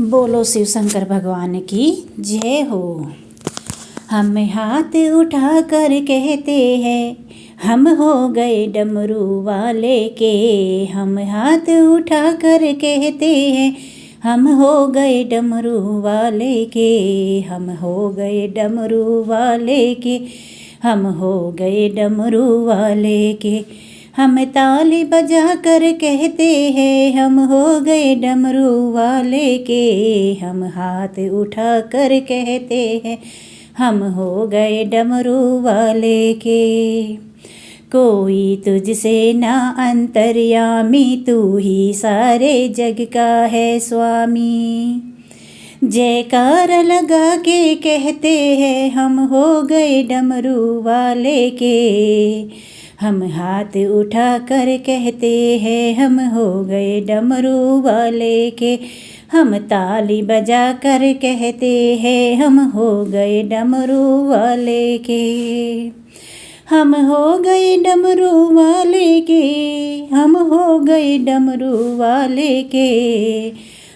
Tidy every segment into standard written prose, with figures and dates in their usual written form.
बोलो शिव शंकर भगवान की जय हो। हम हाथ उठा कर कहते हैं हम हो गए डमरू वाले के। हम हाथ उठा कर कहते हैं हम हो गए डमरू वाले के। हम हो गए डमरू वाले के। हम हो गए डमरू वाले के। हम ताली बजा कर कहते हैं हम हो गए डमरू वाले के। हम हाथ उठा कर कहते हैं हम हो गए डमरू वाले के। कोई तुझसे ना अंतर्यामी, तू ही सारे जग का है स्वामी। जयकार लगा के कहते हैं हम हो गए डमरू वाले के। हम हाथ उठा कर कहते हैं हम हो गए डमरू वाले के। हम ताली बजा कर कहते हैं हम हो गए डमरू वाले के। हम हो गए डमरू वाले के। हम हो गए डमरू वाले के।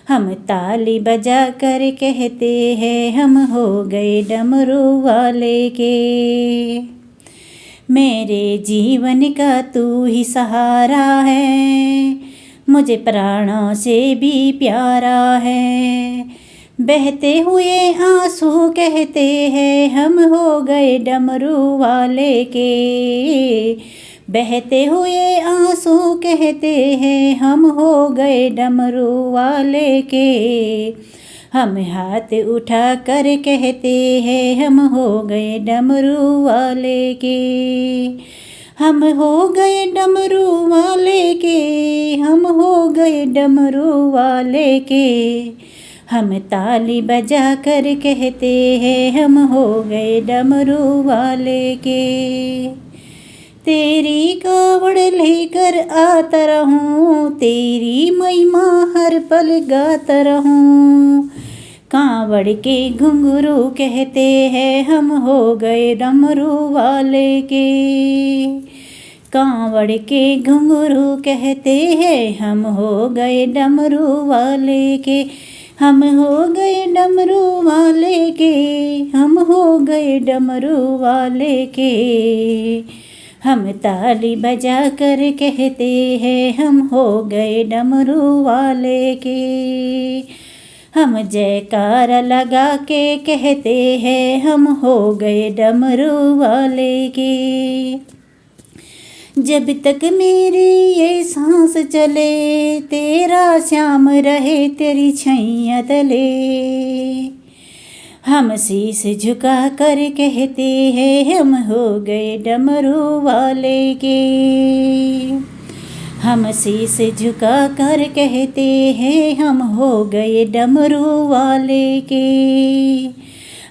हम ताली बजा कर कहते हैं हम हो गए डमरू वाले के। मेरे जीवन का तू ही सहारा है, मुझे प्राणों से भी प्यारा है। बहते हुए आंसू कहते हैं हम हो गए डमरू वाले के। बहते हुए आंसू कहते हैं हम हो गए डमरू वाले के। हम हाथ उठा कर कहते हैं हम हो गए डमरू वाले के। हम हो गए डमरू वाले के। हम हो गए डमरू वाले के। हम ताली बजा कर कहते हैं हम हो गए डमरू वाले के। तेरी कावड़ लेकर आता रहूं, तेरी महिमा हर पल गाता रहूं। कांवड़ के घुंघरू कहते हैं हम हो गए डमरू वाले के। कांवड़ के घुंघरू कहते हैं हम हो गए डमरू वाले के। हम हो गए डमरू वाले के। हम हो गए डमरू वाले के। हम ताली बजा कर कहते हैं हम हो गए डमरू वाले के। हम जयकार लगा के कहते हैं हम हो गए डमरू वाले के। जब तक मेरी ये सांस चले, तेरा श्याम रहे तेरी छैया तले। हम शीश झुका कर कहते हैं हम हो गए डमरू वाले के। हम शीश झुका कर कहते हैं हम हो गए डमरू वाले के।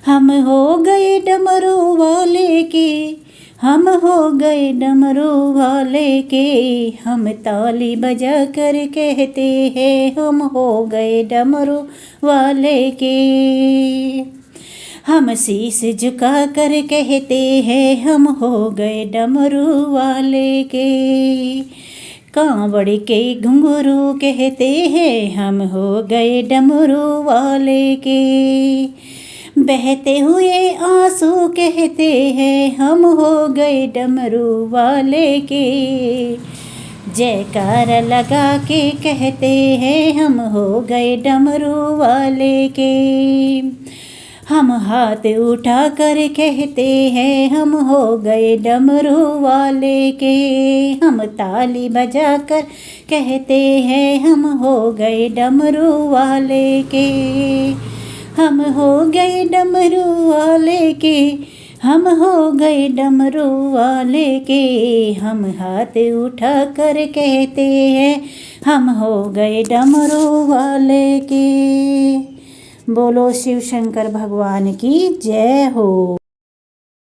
हम हो गए डमरू वाले के। हम हो गए डमरू वाले के। हम ताली बजा कर कहते हैं हम हो गए डमरू वाले के। हम शीश झुका कर कहते हैं हम हो गए डमरू वाले के। कांवड़ के घुंघरू कहते हैं हम हो गए डमरू वाले के। बहते हुए आंसू कहते हैं हम हो गए डमरू वाले के। जयकार लगा के कहते हैं हम हो गए डमरू वाले के। हम हाथ उठा कर कहते हैं हम हो गए डमरू वाले के। हम ताली बजा कर कहते हैं हम हो गए डमरू वाले के। हम हो गए डमरू वाले के। हम हो गए डमरू वाले के। हम हाथ उठा कर कहते हैं हम हो गए डमरू वाले के। बोलो शिव शंकर भगवान की जय हो।